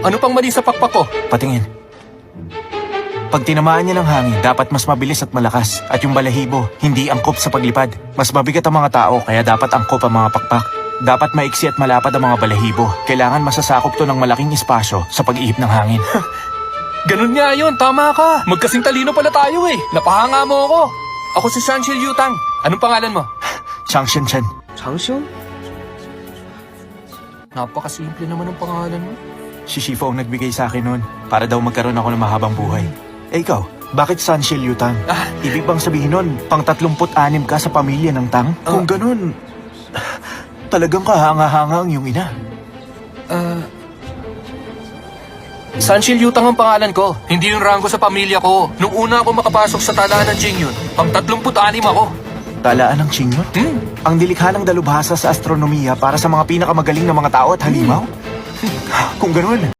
Ano pang mali sa pakpak ko? Patingin. Pag tinamaan niya ng hangin, dapat mas mabilis at malakas. At yung balahibo, hindi angkop sa paglipad. Mas mabigat ang mga tao, kaya dapat angkop ang mga pakpak. Dapat maiksi at malapad ang mga balahibo. Kailangan masasakop to ng malaking espasyo sa pag-ihip ng hangin. Ganun nga yun, tama ka. Magkasing talino pala tayo eh. Napahanga mo ako. Ako si Sanshil Yutang. Anong pangalan mo? Chang Shen. Changxiu? Napakasimple naman ang pangalan mo. Si Shifu ang nagbigay sa akin noon para daw magkaroon ako ng mahabang buhay. Eh ikaw, bakit Sanshil Yutang? Ibig bang sabihin nun, pang 36 ka sa pamilya ng Tang? Kung ganun, talagang kahanga-hanga ang iyong ina. Sanshil Yutang ang pangalan ko. Hindi yung rango sa pamilya ko. Nung una ako makapasok sa talaan ng Jingyun, pang 36 ako. Talaan ng Qingyun? Ang nilikha ng dalubhasa sa astronomiya para sa mga pinakamagaling na mga tao at halimaw? Kung ganun,